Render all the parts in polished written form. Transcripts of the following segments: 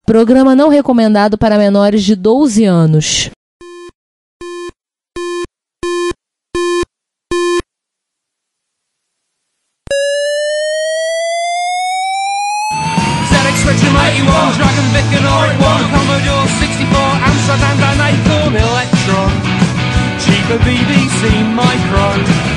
Programa não recomendado para menores de 12 anos. Dragon Vic and Oregon, Commodore 64, Amsterdam and Acorn Electron, cheaper BBC Micro.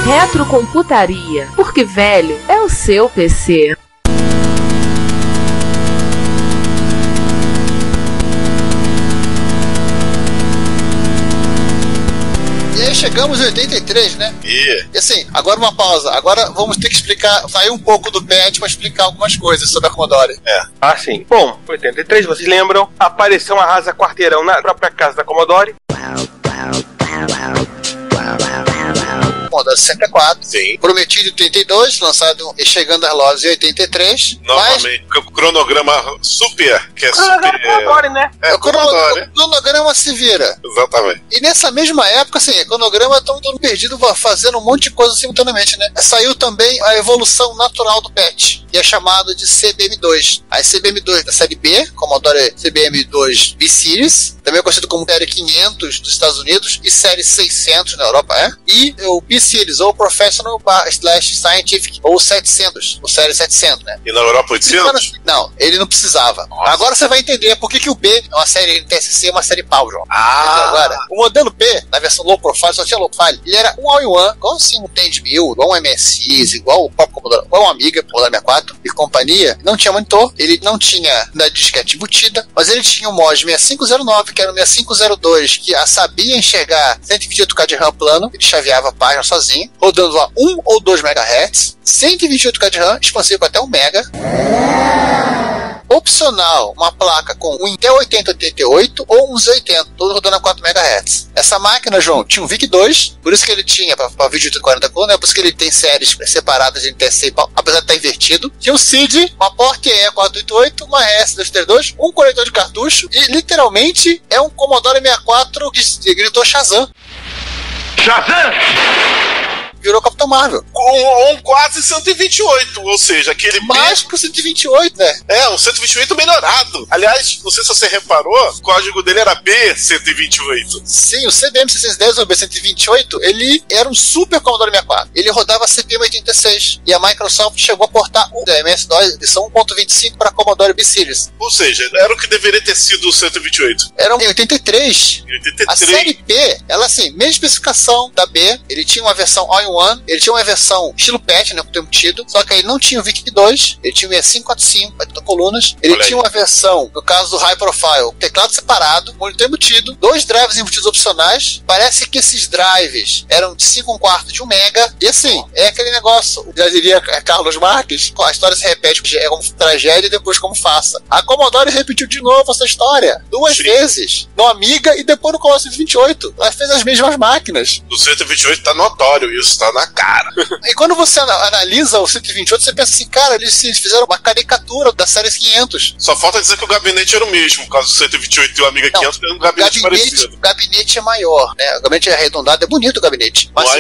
Retrocomputaria, porque velho é o seu PC. E aí chegamos em 83, né? E assim, agora uma pausa. Agora vamos ter que explicar, sair um pouco do PET para explicar algumas coisas sobre a Commodore. Ah, sim. Bom, em 83, vocês lembram, apareceu uma Asa Quarteirão na própria casa da Commodore. Commodore 64, sim. Prometido em 82, lançado e chegando às lojas em 83. Novamente, mas... o cronograma super, que é super... Commodore, né? O cronograma se vira. Exatamente. E nessa mesma época, assim, o cronograma estão todo perdido fazendo um monte de coisa simultaneamente, né? Saiu também a evolução natural do PET, e é chamado de CBM2. A CBM2 da série B, Commodore CBM2 B-Series, também conhecido como série 500 dos Estados Unidos e série 600 na Europa, e o B-Series, ou Professional / Scientific, ou 700, ou série 700, né? E na Europa 800? Não, ele não precisava. Nossa. Agora você vai entender por que o B é uma série NTSC e uma série Power. Agora, o modelo B, na versão low profile, só tinha low profile, ele era um all-in-one, igual assim um TED-1000, igual um MSX, igual o próprio Commodore, igual um Amiga, Commodore 64 e companhia. Não tinha monitor, ele não tinha da disquete embutida, mas ele tinha um mod 6509, que era o 6502, que sabia enxergar 128K de RAM plano, ele chaveava a página sozinho, rodando a 1 ou 2 MHz, 128K de RAM, expansivo até 1 MB. Opcional, uma placa com um Intel 8088 ou um Z80, todo rodando a 4 MHz. Essa máquina, João, tinha um VIC-2, por isso que ele tinha para vídeo de 40 colunas, por isso que ele tem séries separadas de NTSC, apesar de estar invertido. Tinha um CID, uma PORT E488, uma RS-232, um conector de cartucho e literalmente é um Commodore 64 que gritou Shazam. Shazam! Virou Capitão Marvel. Com quase 128, ou seja, aquele mais que o 128, né? Um 128 melhorado. Aliás, não sei se você reparou, o código dele era B128. Sim, o CBM610 ou B128, ele era um super Commodore 64. Ele rodava CP86 e a Microsoft chegou a portar o MS-DOS edição 1.25 para Commodore B-Series. Ou seja, era o que deveria ter sido o 128. Era em 83. A série B, ela assim, mesma especificação da B, ele tinha uma versão all-in-one, ele tinha uma versão estilo PET, né, com tempo tido, só que ele não tinha o VIC-2, ele tinha o 6545, 80 colunas, ele tinha uma versão, no caso do High Profile, teclado separado, monitor embutido, 2 drives embutidos opcionais, parece que esses drives eram de 5/4 de 1 mega, e assim, é aquele negócio, já diria Carlos Marques, a história se repete, é como tragédia e depois como faça. A Commodore repetiu de novo essa história, 2 vezes, no Amiga e depois no Commodore 128, ela fez as mesmas máquinas. No 128 tá notório isso, tá na cara. E quando você analisa o 128, você pensa assim, cara, eles fizeram uma caricatura da série 500. Só falta dizer que o gabinete era o mesmo, por causa do 128 e o Amiga 500 era um gabinete parecido. O gabinete é maior, né? O gabinete é arredondado, é bonito o gabinete. Mas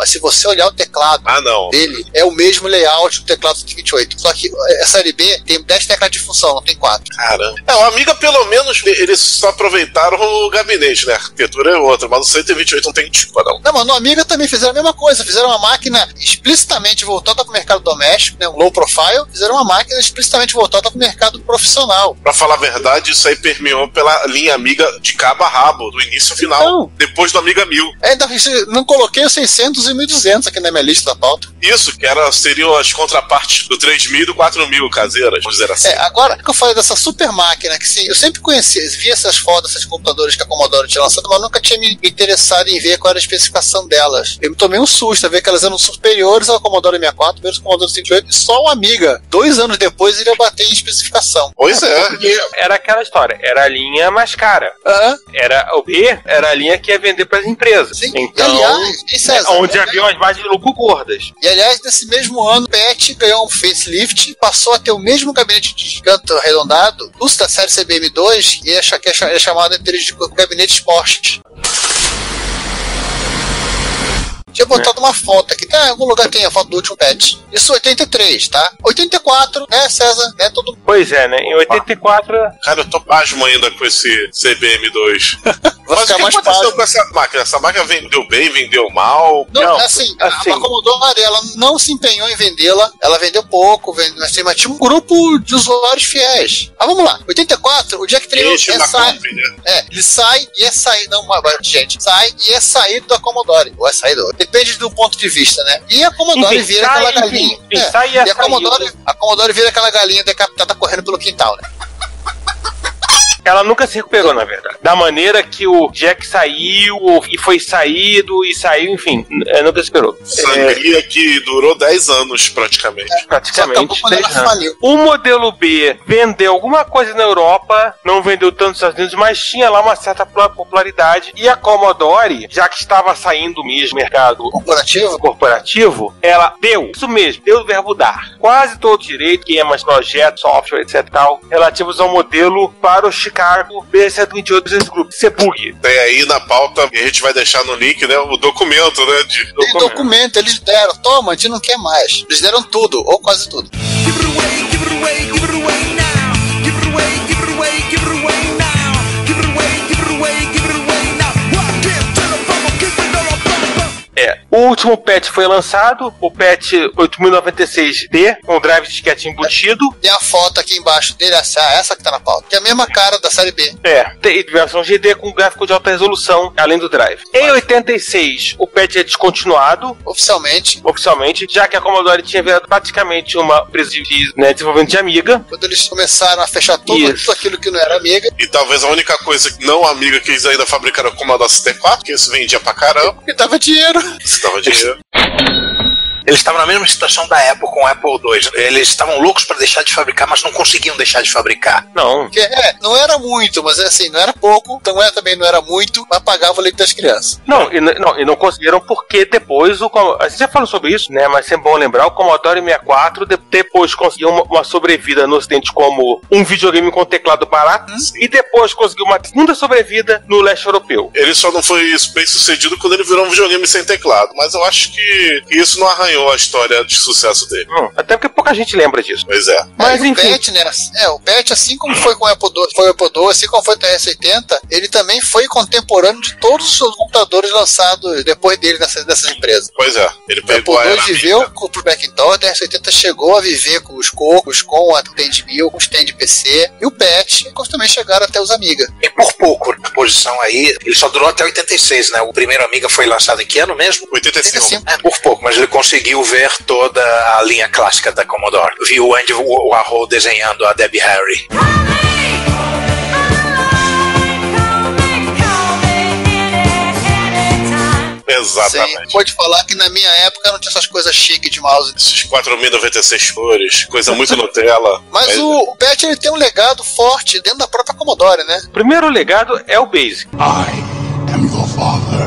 se você olhar o teclado dele, é o mesmo layout do teclado do 128. Só que a série B tem 10 teclas de função, não tem 4. Caramba. O Amiga, pelo menos, eles só aproveitaram o gabinete, né? A arquitetura é outra, mas no 128 não tem desculpa, não. Não, mas no Amiga também fizeram a mesma coisa, fizeram uma máquina explicitamente voltada para o mercado doméstico, né, um low profile, fizeram uma máquina explicitamente voltada para o mercado profissional. Pra falar a verdade, isso aí permeou pela linha Amiga de cabo a rabo, do início ao final, depois do Amiga 1000. Ainda não coloquei os 600 e 1200 aqui na minha lista da pauta. Isso, que seriam as contrapartes do 3000 e do 4000 caseiras, vamos dizer assim. Agora que eu falei dessa super máquina, que sim, eu sempre via essas fotos, esses computadores que a Commodore tinha lançado, mas nunca tinha me interessado em ver qual era a especificação delas. Eu Eu tomei um susto, a ver que elas eram superiores ao Commodore 64, superiores ao Commodore 68, e só o Amiga, 2 anos depois, iria bater em especificação. Pois é. Porque era aquela história, era a linha mais cara. Era o B, era a linha que ia vender para as empresas. Sim. Então, e, aliás, César, onde havia as mais de lucro gordas. E aliás, nesse mesmo ano, o PET ganhou um facelift, passou a ter o mesmo gabinete de canto arredondado da série CBM2, e é chamado entre eles de gabinete Sport. Tinha botado uma foto aqui, em algum lugar tem a foto do último patch. Isso 83, tá? 84, né, César? Né, todo... Pois é, né? Em 84... Cara, eu tô pasmo ainda com esse CBM2. Vai Mas ficar o que mais aconteceu fácil com essa máquina? Essa máquina vendeu bem, vendeu mal? Não, assim, a Commodore, ela não se empenhou em vendê-la, ela vendeu pouco, mas tinha um grupo de usuários fiéis. Ah, vamos lá. 84, o Jack Taylor ele sai e é sair, não, gente, sai e é saído da Commodore, ou é saído, depende do ponto de vista, né? E a Commodore vira aquela galinha. E a Commodore vira aquela galinha decapitada correndo pelo quintal, né? Ela nunca se recuperou, na verdade. Da maneira que o Jack saiu e foi saído e saiu, enfim, nunca se recuperou. Sangria que durou 10 anos, praticamente. Praticamente 10 anos. O modelo B vendeu alguma coisa na Europa, não vendeu tanto nos Estados Unidos, mas tinha lá uma certa popularidade. E a Commodore, já que estava saindo mesmo mercado corporativo, ela deu, isso mesmo, deu o verbo dar. Quase todo o direito, esquemas, projetos, software, etc. tal, relativos ao modelo para o Chicago BC28 Business Group, CBUG. Tem aí na pauta, e a gente vai deixar no link, né, o documento, né? Tem documento, eles deram, toma, a gente não quer mais. Eles deram tudo, ou quase tudo. Give it away, give it away, give it away now. Give it away, give it away, give it away now. Give it away, give it away, give it away now. Rock it to the bubble, keep it on a bubble. O último patch foi lançado, o patch 8096D, com o drive de disquete embutido. Tem a foto aqui embaixo dele, essa que tá na pauta, que é a mesma cara da série B. Tem versão GD com gráfico de alta resolução, além do drive. Em 86, o patch é descontinuado. Oficialmente, já que a Commodore tinha virado praticamente uma empresa de desenvolvimento de Amiga. Quando eles começaram a fechar tudo aquilo que não era Amiga. E talvez a única coisa que não Amiga que eles ainda fabricaram era o Commodore 64, que isso vendia pra caramba. E dava dinheiro. Eles estavam na mesma situação da Apple com o Apple II. Eles estavam loucos para deixar de fabricar, mas não conseguiam deixar de fabricar. Não. Não era muito, mas assim, não era pouco, também não era muito, mas pagava o leite das crianças. E não conseguiram porque depois, a gente já falou sobre isso, né? Mas é bom lembrar, o Commodore 64 depois conseguiu uma sobrevida no Ocidente como um videogame com teclado barato, e depois conseguiu uma segunda sobrevida no leste europeu. Ele só não foi bem sucedido quando ele virou um videogame sem teclado, mas eu acho que isso não arranhou a história de sucesso dele. Até porque pouca gente lembra disso. Pois é. Mas enfim. O PET, né? O PET, assim como foi com o Apple II, assim como foi o TRS-80, ele também foi contemporâneo de todos os seus computadores lançados depois dele dessas empresas. Pois é. Ele pegou o Apple II viveu com o Macintosh, o TRS-80 chegou a viver com os Cocos, com a Stand 1000, com o Stand PC, e o PET também chegaram até os Amiga. E por pouco, a posição aí, ele só durou até 86, né? O primeiro Amiga foi lançado em que ano mesmo? 85. Por pouco, mas ele conseguiu ver toda a linha clássica da Commodore. Viu o Andy Warhol desenhando a Debbie Harry. Exatamente. Sim, pode falar que na minha época não tinha essas coisas chiques de mouse. Esses 4096 cores, coisa muito Nutella. Mas o PET ele tem um legado forte dentro da própria Commodore, né? O primeiro legado é o Basic. I am your father.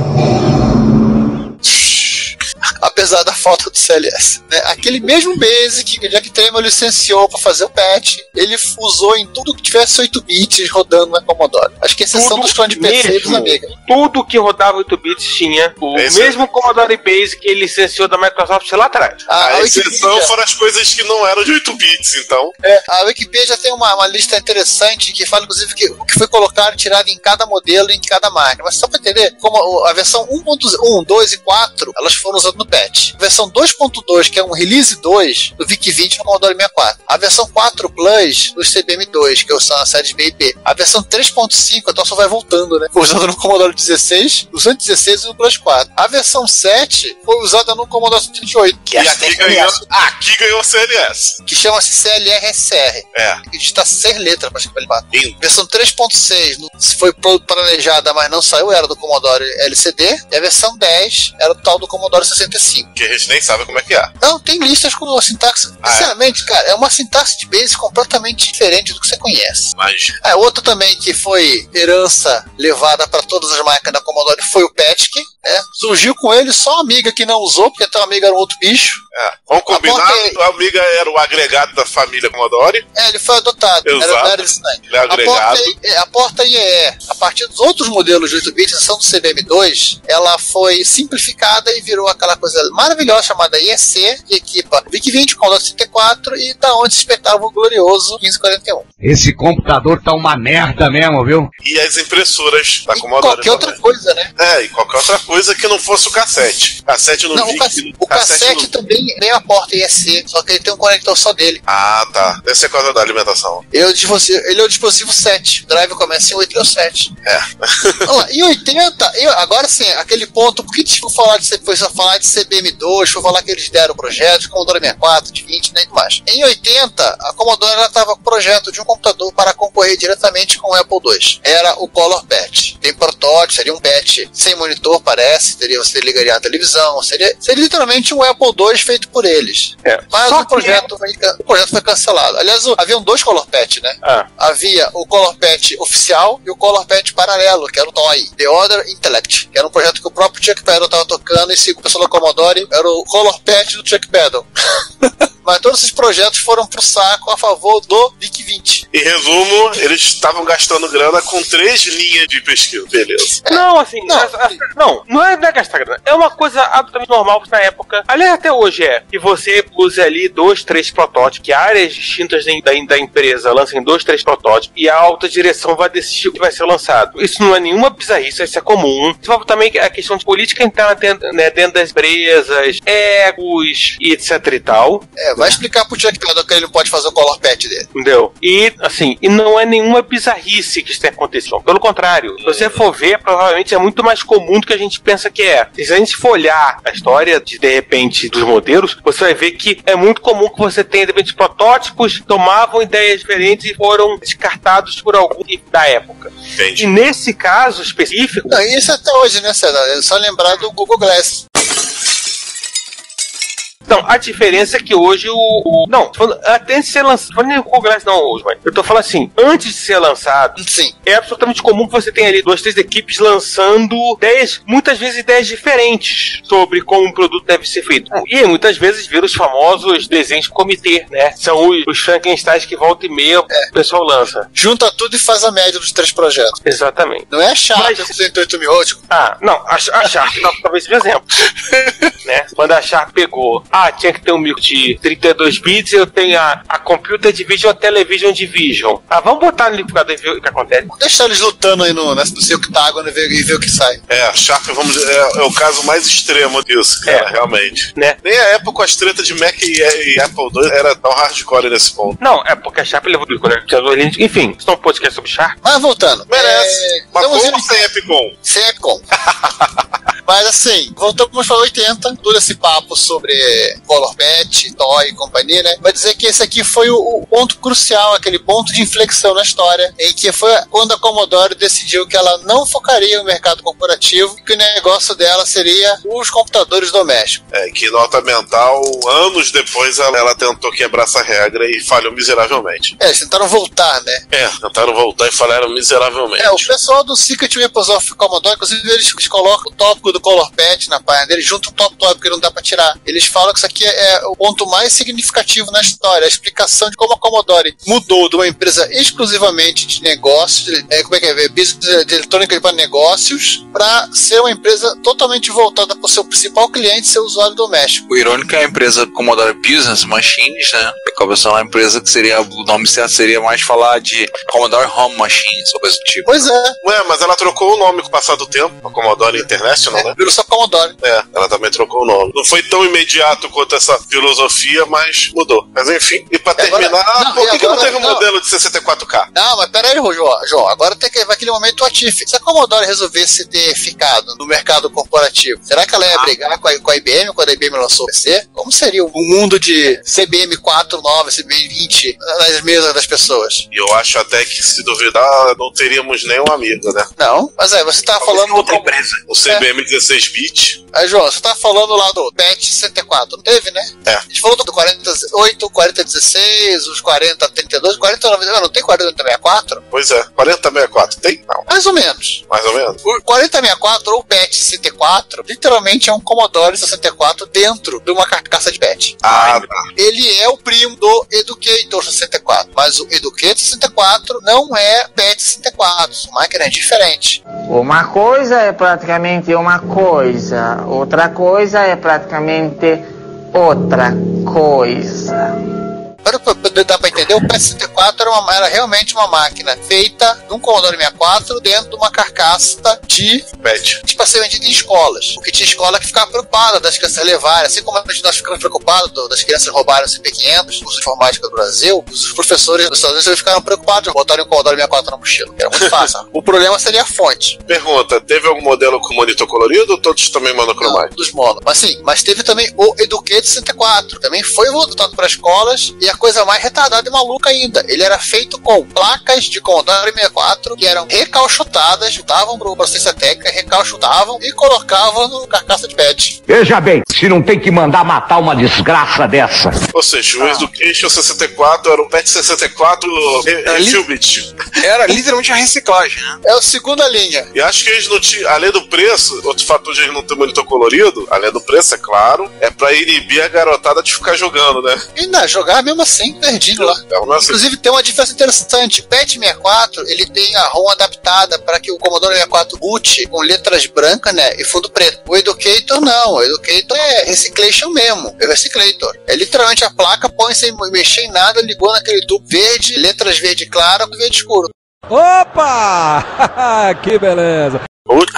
Apesar da falta do CLS, né? Aquele mesmo Basic que o Jack Tramiel licenciou para fazer o patch, ele usou em tudo que tivesse 8 bits rodando na Commodore. Acho que exceção dos clones de PC e dos Amiga. Tudo que rodava 8 bits tinha o mesmo Commodore Basic que ele licenciou da Microsoft lá atrás. A exceção foram as coisas que não eram de 8 bits, então. A Wikipedia tem uma lista interessante que fala, inclusive, que o que foi colocado e tirado em cada modelo e em cada máquina. Mas só para entender, como a versão 1.1, 2 e 4, elas foram usadas no patch. VIC-20, a versão 2.2, que é um Release 2 do VIC-20 no Commodore 64, a versão 4 Plus dos CBM2, que são as séries B e B, a versão 3.5, então só vai voltando, né? Foi usada no Commodore 16, no 116 e no Plus 4. A versão 7 foi usada no Commodore 128. Que é E aqui ganhou o CLS. Que chama-se CLR-SR. Que está 6 letras para escrever. Versão 3.6 foi planejada, mas não saiu, era do Commodore LCD. E a versão 10 era do tal do Commodore 65. Que a gente nem sabe como é que é. Não, tem listas com a sintaxe. Sinceramente, cara, é uma sintaxe de base completamente diferente do que você conhece. Mas... outra também que foi herança levada para todas as máquinas da Commodore foi o PETSC. Surgiu com ele só a Amiga que não usou, porque a Amiga era um outro bicho. Vamos combinar, a Amiga era o agregado da família Commodore. Ele foi adotado. Exato. Ele é agregado. A porta IEE, a partir dos outros modelos de 8-bits, a exceção do CBM2, ela foi simplificada e virou aquela coisa maravilhosa chamada IEC, que equipa VIC-20, Commodore 64 e da onde se espetava o glorioso 1541. Esse computador tá uma merda mesmo, viu? E as impressoras da Commodore. Qualquer outra coisa, né? E qualquer outra coisa que não fosse o cassete. Cassete no VIC. O cassete também veio a porta IEC, só que ele tem um conector só dele. Tá. Deve ser coisa da alimentação. Ele é o dispositivo 7. O drive começa em 8 ou 7. Vamos lá, em 80, agora sim, aquele ponto, por que foi só falar de CBM2, foi falar que eles deram o projeto de Commodore 64, de 20, nem mais. Em 80, a Commodore estava com o projeto de um computador para concorrer diretamente com o Apple II. Era o Color Patch. Tem protótipo, seria um patch sem monitor, parece, você ligaria a televisão, seria literalmente um Apple II feito por eles. Mas o projeto foi cancelado. Aliás, haviam 2 Color Patch, né? Havia o Color Patch oficial e o Color Patch paralelo, que era o TOI, The Other Intellect, que era um projeto que o próprio Chuck Peddle estava tocando, e segundo o pessoal da Commodore, era o Color Patch do Chuck Peddle. Mas todos esses projetos foram pro saco a favor do VIC-20. Em resumo, eles estavam gastando grana com 3 linhas de pesquisa. Beleza. Não, assim, não é gastar grana. É uma coisa absolutamente normal na época. Aliás, até hoje que você use ali 2, 3 protótipos, que áreas distintas da empresa lancem 2, 3 protótipos e a alta direção vai decidir o que vai ser lançado. Isso não é nenhuma bizarrice, isso é comum. Isso também a questão de política interna dentro das empresas, egos e etc e tal. Vai explicar pro Chuck Peddle que ele não pode fazer o Color Patch dele. Entendeu? E, assim, não é nenhuma bizarrice que isso tenha acontecido. Pelo contrário, se você for ver, provavelmente é muito mais comum do que a gente pensa que é. Se a gente for olhar a história de repente, dos modelos, você vai ver que é muito comum que você tenha, de repente, protótipos que tomavam ideias diferentes e foram descartados por algum da época. Entendi. E nesse caso específico... Não, isso até hoje, né, César? É só lembrar do Google Glass. Então, a diferença é que hoje não, até ser lançado, não nem o Google Glass não hoje, mas eu tô falando assim, antes de ser lançado, sim, é absolutamente comum que você tenha ali 2, 3 equipes lançando ideias, muitas vezes ideias diferentes sobre como um produto deve ser feito. E muitas vezes viram os famosos desenhos de comitê, né? São os Frankensteins que volta e meia o pessoal lança. Junta tudo e faz a média dos 3 projetos. Exatamente. Não é a Sharp, 108.000. Não, a Sharp talvez seja exemplo. Né? Quando a Sharp pegou, tinha que ter um micro de 32 bits, eu tenho a Computer Division, a Television Division. Vamos botar no liquidificador e ver o que acontece. Deixa eles lutando aí no seu octágono e ver o que sai. A Sharp, é o caso mais extremo disso, cara, realmente. Né? Nem a época com as tretas de Mac e Apple II era tão hardcore nesse ponto. Não, é porque a Sharp levou tudo, né? Enfim, isso é um podcast sobre Sharp. Mas voltando. Merece. Mas como sem Epicom? Sem Epicom. Mas assim, voltamos para 80, todo esse papo sobre Color Patch, Toy e companhia, né? Vai dizer que esse aqui foi o ponto crucial, aquele ponto de inflexão na história, em que foi quando a Commodore decidiu que ela não focaria no mercado corporativo e que o negócio dela seria os computadores domésticos. Que nota mental, anos depois ela tentou quebrar essa regra e falhou miseravelmente. Eles tentaram voltar, né? Tentaram voltar e falharam miseravelmente. O pessoal do Secret Weapons of Commodore, inclusive, eles colocam o tópico do Color Patch na página deles, junto o tópico que não dá pra tirar. Eles falam que isso aqui é o ponto mais significativo na história, a explicação de como a Commodore mudou de uma empresa exclusivamente de negócios, business de eletrônica para negócios, para ser uma empresa totalmente voltada para o seu principal cliente, seu usuário doméstico. O irônico é a empresa Commodore Business Machines, né? Acaba sendo uma empresa que seria, o nome certo seria mais falar de Commodore Home Machines, ou coisa do tipo. Pois é. Ué, mas ela trocou o nome com o passar do tempo, a Commodore International, né? Virou só Commodore. Ela também trocou o nome. Não foi tão imediato quanto essa filosofia, mas mudou. Mas enfim, e pra terminar, por que não teve um modelo de 64K? Não, mas peraí, João, agora tem que ver aquele momento ativo. Se a Commodore resolvesse ter ficado no mercado corporativo, será que ela ia brigar com a IBM quando a IBM lançou o PC? Como seria o mundo de CBM 49, CBM 20 nas mesas das pessoas? E eu acho até que, se duvidar, não teríamos nenhum amigo, né? Não, mas você tava falando outra empresa. O CBM 16-bit. Aí, João, você tá falando lá do PET 64, não teve, né? A gente falou do 48, 4016, os 4032, 4099, não tem 4064? Pois é, 4064 tem? Não. Mais ou menos. Mais ou menos. O 4064 ou PET 64 literalmente é um Commodore 64 dentro de uma carcaça de PET. Ele é o primo do Educator 64, mas o Educator 64 não é PET 64, são máquinas diferentes. Uma coisa é praticamente uma coisa, outra coisa é praticamente outra coisa. Para dar para entender, o PS64 era realmente uma máquina feita num Commodore 64 dentro de uma carcaça de PET. Tipo assim, vendida em escolas. Porque tinha escola que ficava preocupada das crianças levarem, assim como nós ficamos preocupados das crianças roubarem o CP500, curso de informática do Brasil, os professores dos Estados Unidos ficaram preocupados de botarem um Commodore 64 na mochila, que era muito fácil. O problema seria a fonte. Pergunta, teve algum modelo com monitor colorido ou todos também monocromáticos? Dos mono. Mas teve também o Educator 64, também foi voltado para escolas, e a coisa mais retardada e maluca ainda, ele era feito com placas de Commodore 64 que eram recalchutadas, chutavam para assistência técnica, recalchutavam e colocavam no carcaça de PET. Veja bem, se não tem que mandar matar uma desgraça dessa. Ou seja, o Education 64 era um PET 64 Refilbit. Era literalmente a reciclagem, né? É a segunda linha. E acho que eles não tinham, além do preço, outro fator de eles não ter monitor colorido, além do preço, é claro, é pra inibir a garotada de ficar jogando, né? E não, jogar mesmo assim, perdido lá. Inclusive tem uma diferença interessante. PET 64, ele tem a ROM adaptada para que o Commodore 64 boot com letras brancas, né, e fundo preto. O Educator não, o Educator é reciclation mesmo, é reciclator. É literalmente a placa, põe sem mexer em nada, ligou naquele tubo verde, letras verde clara com verde escuro. Opa! Que beleza! Putz,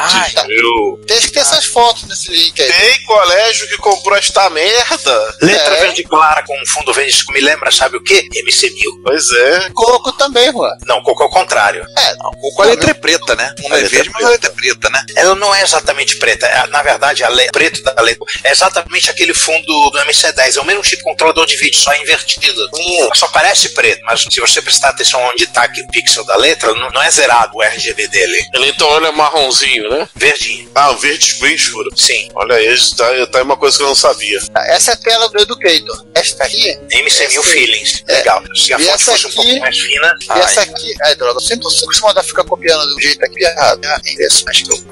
tem que ter essas fotos nesse link aí. Tem colégio que comprou esta merda. Letra verde clara com fundo verde escuro. Me lembra, sabe o quê? MC1000. Pois é. Coco também, Juan. Não, Coco é o contrário. Não, Coco a letra é preta, né? Não é verde, mas a letra é preta, né? Ela não é exatamente preta. Na verdade, preto da letra é exatamente aquele fundo do MC10. É o mesmo tipo de controlador de vídeo, só invertido. Só parece preto, mas se você prestar atenção onde tá aqui o pixel da letra, não é zerado o RGB dele. Então ele é marronzinho, né? Verdinho. Ah, um verde bem escuro. Sim. Olha aí, tá uma coisa que eu não sabia. Essa é a tela do Educator. Esta aqui... MC1000 Feelings. Legal. Se a fonte fosse um pouco mais fina... E essa aqui... droga, eu sempre tô acostumado a ficar copiando do jeito aqui errado.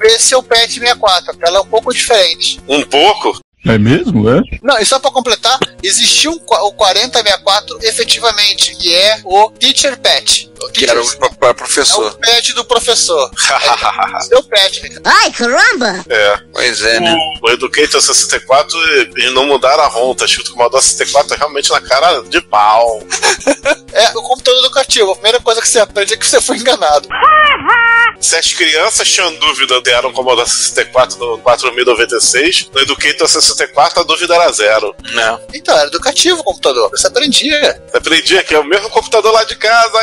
Esse é o PET 64. A tela é um pouco diferente. Um pouco? É mesmo, é? Não, e só pra completar, existiu o 4064 efetivamente, que é o Teacher PET. Que era o professor. É o PET do professor. Seu PET. Ai, caramba! Pois é, né? O Educator 64, eles não mudaram a ROM, tá escrito Commodore 64 realmente na cara de pau. O computador educativo, a primeira coisa que você aprende é que você foi enganado. Se as crianças tinham dúvida, deram Commodore 64 no 4096, no Educator 64 a dúvida era zero. Não. Então, era educativo o computador, você aprendia. Você aprendia que é o mesmo computador lá de casa,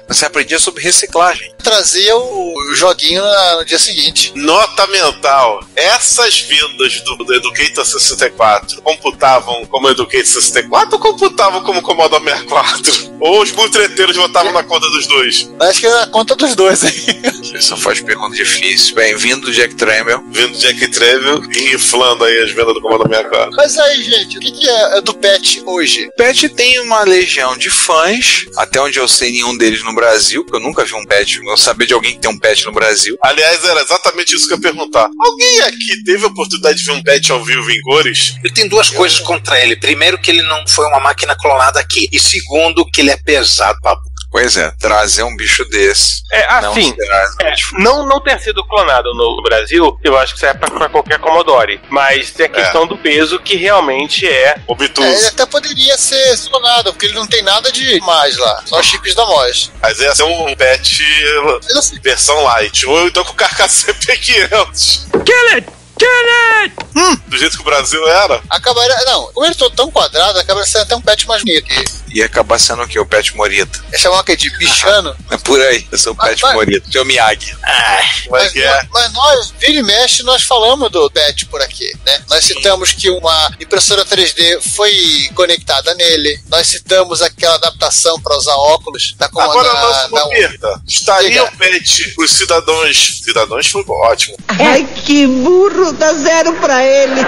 Você aprendia sobre reciclagem. Trazia o joguinho no dia seguinte. Nota mental. Essas vindas do Educator 64 computavam como Educator 64 ou computavam como Commodore 64? Ou os mutreteiros votavam na conta dos dois? Acho que era na conta dos dois aí. Você só faz pergunta difícil. Bem-vindo, Jack Tramiel. Vindo Jack Tramiel e inflando aí as vendas do Comando 64. Mas aí, gente, o que é do PET hoje? PET tem uma legião de fãs, até onde eu sei nenhum deles no Brasil, porque eu nunca vi um PET, eu sabia de alguém que tem um PET no Brasil. Aliás, era exatamente isso que eu ia perguntar. Alguém aqui teve a oportunidade de ver um PET ao vivo em cores? Eu tenho duas coisas contra ele. Primeiro, que ele não foi uma máquina clonada aqui. E segundo, que ele é pesado pra... Pois é, trazer um bicho desse. Não ter sido clonado no Brasil, eu acho que serve pra qualquer Commodore. Mas tem a questão do peso, que realmente é obtuso. Ele até poderia ser clonado, porque ele não tem nada de mais lá, só chips da MOS. Mas ia ser um PET versão light, ou então com carcaça CP500. Kill it! Do jeito que o Brasil era. Acabaria. Não, como ele é tão quadrado, acabaria sendo até um PET mais bonito. Ia acabar sendo o quê? O PET Morita. É chamar o quê? De bichano? É por aí. Eu sou o PET Morita. Seu Miyagi. Mas nós, vira e mexe, nós falamos do PET por aqui, né? Nós citamos que uma impressora 3D foi conectada nele. Nós citamos aquela adaptação para usar óculos da Agora lança uma perda. Estaria o PET os cidadãos. Cidadãos foi ótimo. Ai, que burro, dá 0 pra ele.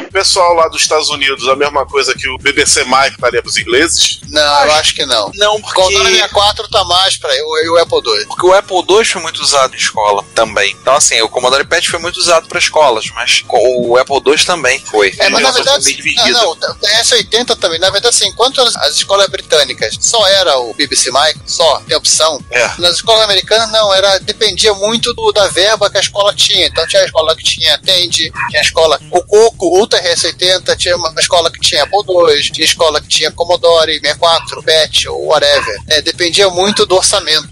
O pessoal lá dos Estados Unidos, a mesma coisa que o BBC Mike estaria pros ingleses? Não, eu acho que não. Não, porque... O Commodore 64 tá mais pra o Apple II. Porque o Apple II foi muito usado em escola também. Então, assim, o Commodore PET foi muito usado para escolas, mas o Apple II também foi. Mas na verdade, o TS-80 também. Na verdade, assim, enquanto as escolas britânicas só era o BBC Mike, só tem opção, nas escolas americanas não, dependia muito da verba que a escola tinha. Então tinha a escola que tinha Tandy, tinha a escola o Coco, o TS-80, tinha uma escola que tinha Apple II, tinha escola que tinha Commodore 64, PET ou whatever. Dependia muito do orçamento.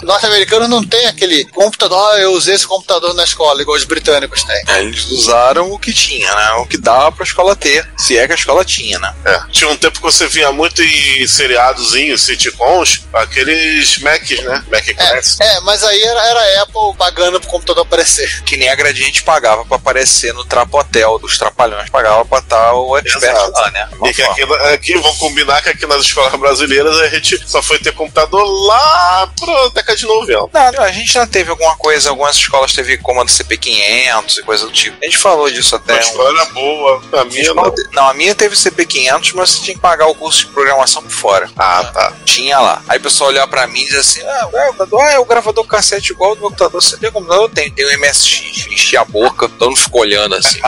O norte-americano não tem aquele computador, eu usei esse computador na escola, igual os britânicos têm. Eles usaram o que tinha, né? O que dava pra escola ter, se é que a escola tinha, né? Tinha um tempo que você via muito em seriadozinhos, sitcoms, aqueles Macs, né? Mac Class. Mas aí era a Apple pagando pro computador aparecer. Que nem a Gradiente pagava pra aparecer no Trapo Hotel dos Trapalhões, pagava pra estar o expert lá, né? E que aqui, vamos combinar que aqui nas escolas brasileiras a gente só foi ter computador lá pra década de 90. Não, a gente já teve alguma coisa, algumas escolas teve comando CP500 e coisa do tipo. A gente falou disso até. A escola era boa, a minha não. Não, a minha teve CP500, mas você tinha que pagar o curso de programação por fora. Tá. Tinha lá. Aí o pessoal olhava pra mim e dizia assim, é o gravador cassete igual do meu computador. Você tem computador? Tem um MSX. Enchi a boca, todo mundo ficou olhando assim.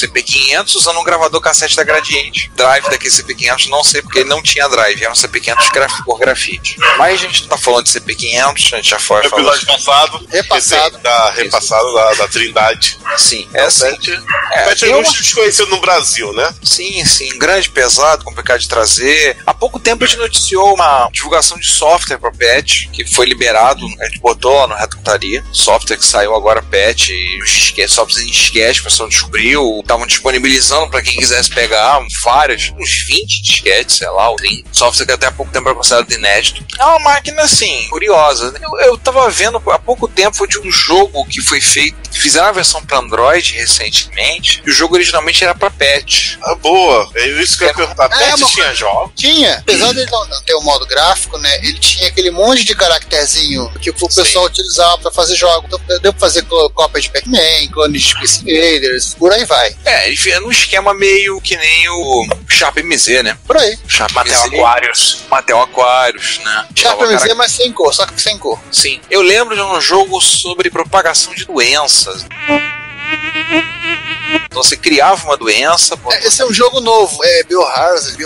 CP500 usando um gravador cassete da Gradiente. Drive daquele CP500, não sei porque ele não tinha drive, era um CP500 por grafite. Mas a gente tá falando de CP500, a gente já foi falando. Episódio passado. Repassado da Trindade. Sim, PET é um desconhecido no Brasil, né? Sim, grande, pesado, complicado de trazer. Há pouco tempo a gente noticiou uma divulgação de software para PET, que foi liberado, a gente botou lá no Retrocomputaria, software que saiu agora PET, e software em disquete, o pessoal descobriu, estavam disponibilizando para quem quisesse pegar uns 20 disquetes, sei lá, software que até há pouco tempo era considerado inédito. É uma máquina, assim, curiosa. Eu tava vendo há pouco tempo de um jogo que foi feito, fizeram a versão para Android recentemente, e o jogo originalmente era para PET. Boa, é isso que eu ia perguntar. PET tinha jogo? Tinha, apesar dele não ter um modo gráfico, né, ele tinha aquele monte de caracterzinho que o pessoal utilizava para fazer jogos. Então deu pra fazer cópia de Pac-Man, clones de Space Invaders, por aí vai. Ele vinha num esquema meio que nem o Sharp MZ, né? Por aí. Mattel Aquarius, né? Sharp MZ, mas sem cor, só que sem cor. Sim. Eu lembro de um jogo sobre propagação de doenças. Então você criava uma doença. Esse é um jogo novo, Biohazard,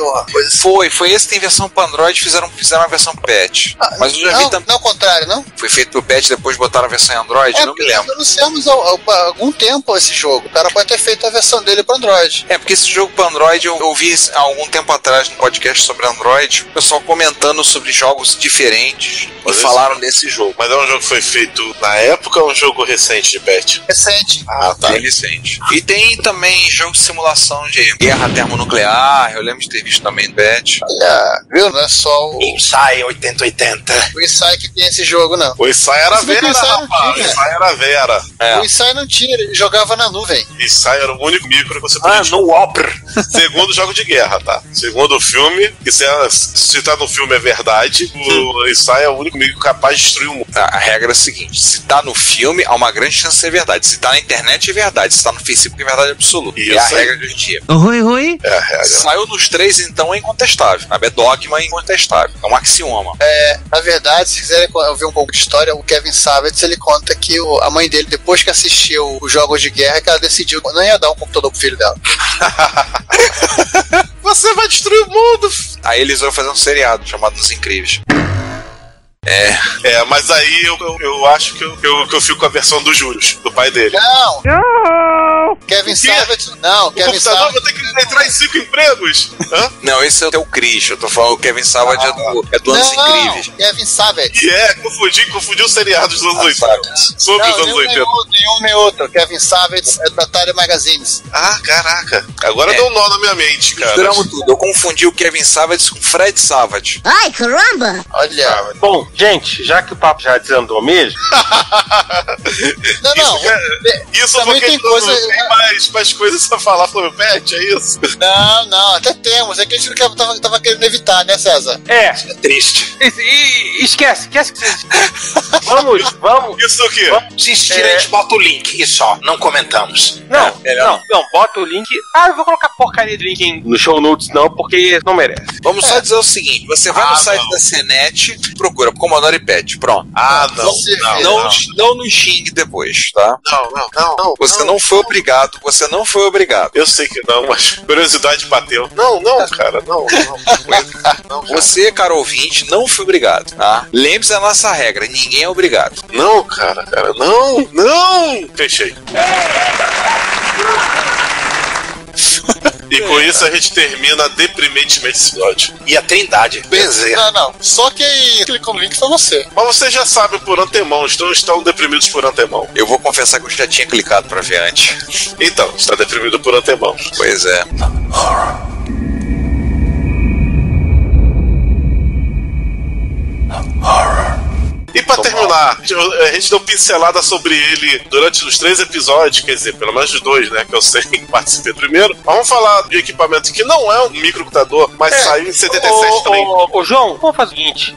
Foi esse que tem versão para Android, fizeram uma versão PET. Mas eu já vi também. Não, ao contrário, não? Foi feito pro PET, depois botaram a versão em Android, não me lembro. Nós anunciamos há algum tempo esse jogo. O cara pode ter feito a versão dele para Android. Porque esse jogo para Android eu ouvi há algum tempo atrás no podcast sobre Android, o pessoal comentando sobre jogos diferentes e falaram desse jogo. Mas é um jogo que foi feito na época ou é um jogo recente de PET? Recente. Bem recente. E tem Tem também jogo de simulação de guerra termonuclear, eu lembro de ter visto também no PET. Olha, viu? Não é só o Inside 8080. o Inside que tem esse jogo, não. O Inside era Você vê que Vera, o Inside não rapaz. O tinha. Inside era Vera. O Inside não tinha, ele jogava na nuvem. O Inside era o único micro que você podia no Opera. Segundo jogo de guerra, tá? Segundo o filme, que se tá no filme é verdade, o Inside é o único micro capaz de destruir o mundo. A regra é a seguinte: se tá no filme, há uma grande chance de ser verdade. Se tá na internet, é verdade. Se tá no Facebook, é verdade absoluta. Isso é a aí. regra de hoje em dia. Oi. É a regra. Saiu nos 3, então é incontestável. É dogma incontestável. É um axioma. Na verdade, se quiserem ouvir um pouco de história, o Kevin Savage, ele conta que a mãe dele, depois que assistiu os jogos de guerra, que ela decidiu que não ia dar um computador pro filho dela. Você vai destruir o mundo! Aí eles vão fazer um seriado chamado Os Incríveis. Mas aí eu acho que eu fico com a versão dos juros, do pai dele. Não! Kevin Savage, não, Kevin computador Savage. vai ter que entrar em 5 empregos. Hã? Não, esse é o Chris. Eu tô falando, o Kevin Savage é do Anos Incríveis. Kevin Savage. E confundi os seriados dos anos 80. Sobre os anos 80. Nenhum nem outro. Kevin Savage é da Atari Magazines. Ah, caraca. Agora deu um nó na minha mente, cara. Misturamos tudo. Eu confundi o Kevin Savage com Fred Savage. Ai, caramba! Olha. Bom, gente, já que o papo já desandou mesmo. Não. Isso também porque tem coisa. tem mais coisas a falar sobre o Pet, é isso? Não, até temos. É que a gente tava querendo evitar, né, César? É triste. Esquece que vocês. Vamos. Isso o quê? Se insistir, a gente bota o link e só. Não comentamos. Não, bota o link. Eu vou colocar porcaria de link no show notes, não, porque não merece. Vamos só dizer o seguinte: você vai no site da CNET, procura Commodore PET, pronto. Não nos xingue depois, tá? Não. Você não foi obrigado, Eu sei que não, mas curiosidade bateu. Não, cara, não. Você, caro ouvinte, não foi obrigado, tá? Lembre-se da nossa regra: ninguém é obrigado. Não, cara, não! Fechei. E com isso a gente termina deprimentemente esse episódio. E a Trindade. Benzer. Não. Só quem clicou no link foi você. Mas vocês já sabem por antemão, estão deprimidos por antemão. Eu vou confessar que eu já tinha clicado pra ver antes. Então, está deprimido por antemão. Pois é. E pra terminar, a gente deu pincelada sobre ele durante os 3 episódios, quer dizer, pelo menos os 2, né, que eu sei que participei primeiro. Vamos falar de equipamento que não é um microcomputador, mas saiu em 77 também. Ô, João, vamos fazer o seguinte: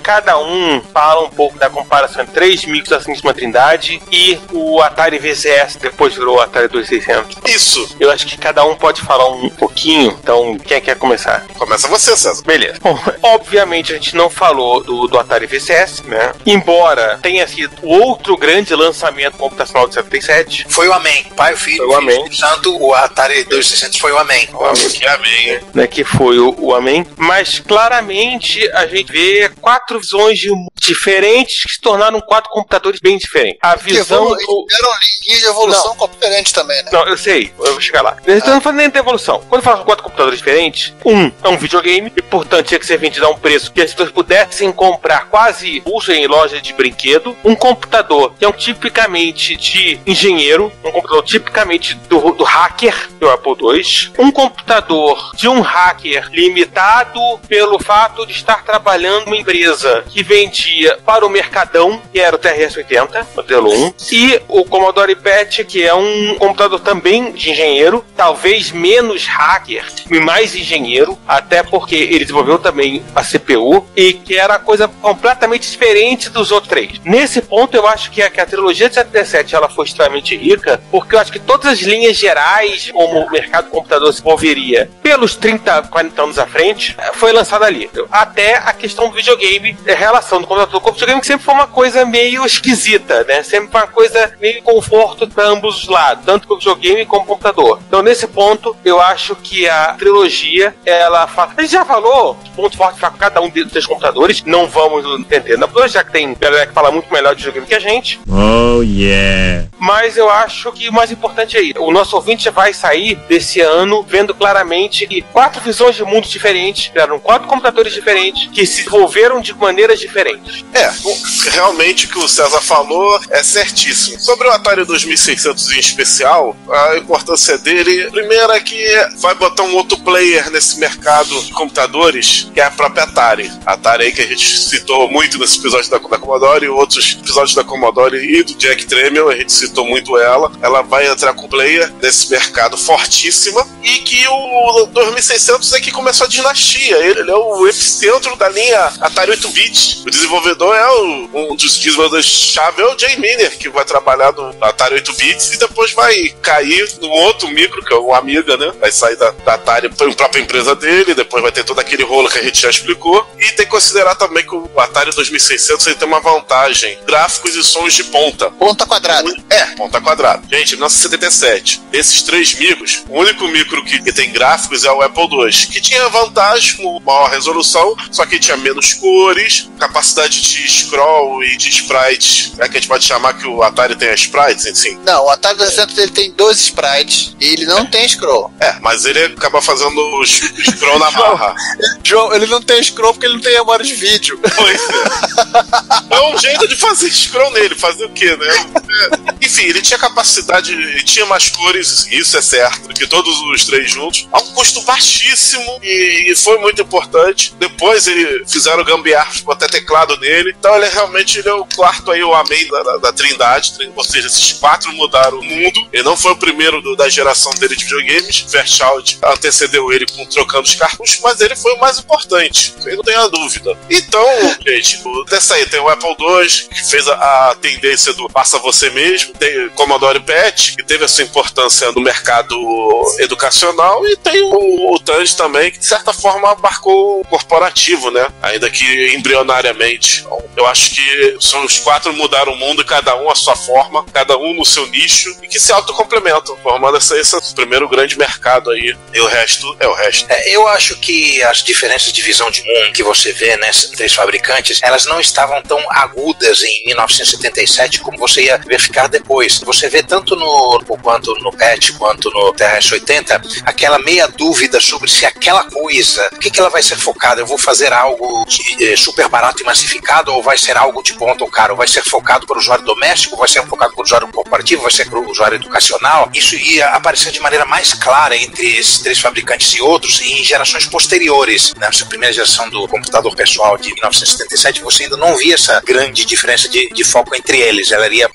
cada um fala um pouco da comparação entre 3 micros da Santíssima Trindade e o Atari VCS, depois virou o Atari 2600. Isso. Eu acho que cada um pode falar um pouquinho, então quem quer começar? Começa você, César. Beleza. Bom, obviamente a gente não falou do Atari VCS, né? Embora tenha sido o outro grande lançamento computacional de 77. Foi o Amém. Pai e filho. Foi o Amém. Santo, o Atari 2600 foi o Amém. Que Amém. Né, que foi o Amém. Mas claramente a gente vê 4 visões diferentes que se tornaram 4 computadores bem diferentes. A visão Eram linhas de evolução diferentes também, né? Não, eu sei, eu vou chegar lá. Eu não falando nem de evolução. Quando eu falo 4 computadores diferentes, um é um videogame, e portanto tinha que ser vendido a um preço que as pessoas pudessem comprar quase uso em loja de brinquedo. Um computador que é tipicamente de engenheiro, um computador tipicamente do hacker, do Apple II. Um computador de um hacker limitado pelo fato de estar trabalhando numa empresa que vendia para o mercadão, que era o TRS-80, modelo 1. E o Commodore PET, que é um computador também de engenheiro, talvez menos hacker e mais engenheiro, até porque ele desenvolveu também a CPU, e que era coisa completamente diferente dos outros 3. Nesse ponto, eu acho que a trilogia de 77 ela foi extremamente rica, porque eu acho que todas as linhas gerais, como o mercado do computador se envolveria pelos 30, 40 anos à frente, foi lançada ali. Até a questão do videogame, a relação do computador com o videogame, que sempre foi uma coisa meio esquisita, né? Sempre foi uma coisa meio conforto para ambos os lados, tanto para o videogame como o computador. Então, nesse ponto, eu acho que a trilogia, ela fala... A gente já falou, ponto forte para cada um dos computadores, não vamos entender na já que tem galera que fala muito melhor de jogo que a gente. Oh, yeah. Mas eu acho que o mais importante é isso. O nosso ouvinte vai sair desse ano vendo claramente que 4 visões de mundo diferentes, eram 4 computadores diferentes, que se desenvolveram de maneiras diferentes. Realmente o que o César falou é certíssimo. Sobre o Atari 2600 em especial, a importância dele, primeiro é que vai botar um outro player nesse mercado de computadores, que é a própria Atari. A Atari aí que a gente citou muito nesse episódio da Commodore e outros episódios da Commodore e do Jack Tramiel, a gente citou muito ela. Ela vai entrar com player nesse mercado fortíssima, e que o 2600 é que começou a dinastia. Ele é o epicentro da linha Atari 8-bit. O desenvolvedor um dos desenvolvedores-chave é o Jay Miner, que vai trabalhar no Atari 8-bits e depois vai cair no outro micro, que é o Amiga, né? Vai sair da Atari para a própria empresa dele, depois vai ter todo aquele rolo que a gente já explicou. E tem que considerar também que o Atari 2600 ele tem uma vantagem: gráficos e sons de ponta. Ponta quadrada. Ponta quadrada. Gente, em 1977, desses 3 micros, o único micro que tem gráficos é o Apple II, que tinha vantagem com maior resolução, só que tinha menos cores, capacidade de scroll e de sprite. É que a gente pode chamar que o Atari tem sprites, enfim. Não, o Atari 2600 ele tem 2 sprites e ele não tem scroll. Mas ele acaba fazendo o scroll na barra. João, ele não tem scroll porque ele não tem memória de vídeo. Pois é. É um jeito de fazer scroll nele, fazer o quê, né? Enfim, ele tinha capacidade, ele tinha mais cores, isso é certo, que todos os 3 juntos, a um custo baixíssimo, e foi muito importante. Depois eles fizeram gambiarra, até teclado nele. Então ele é o quarto aí, o amém da Trindade, ou seja, esses 4 mudaram o mundo. Ele não foi o primeiro da geração dele de videogames. Fairchild antecedeu ele trocando os cartuchos, mas ele foi o mais importante, sem não tenha dúvida. Então, gente, dessa aí tem o Apple II, que fez a tendência do faça você mesmo, tem o Commodore PET, que teve a sua importância no mercado educacional, e tem o Tandy também, que de certa forma abarcou o corporativo, né? Ainda que embrionariamente. Eu acho que são os 4 mudaram o mundo, cada um à sua forma, cada um no seu nicho, e que se autocomplementam, formando esse primeiro grande mercado aí, e o resto é o resto. Eu acho que as diferenças de visão de mundo que você vê nesses 3 fabricantes, elas não estavam tão agudas em 1977 como você ia verificar depois. Você vê tanto quanto no PET quanto no TRS-80 aquela meia dúvida sobre se aquela coisa, o que ela vai ser focada? Eu vou fazer algo super barato e massificado, ou vai ser algo de ponta ou caro? Vai ser focado para o usuário doméstico, vai ser focado para o usuário corporativo, vai ser para o usuário educacional? Isso ia aparecer de maneira mais clara entre esses 3 fabricantes e outros em gerações posteriores. Na primeira geração do computador pessoal de 1977, você ainda não via essa grande diferença de foco entre eles. Ela iria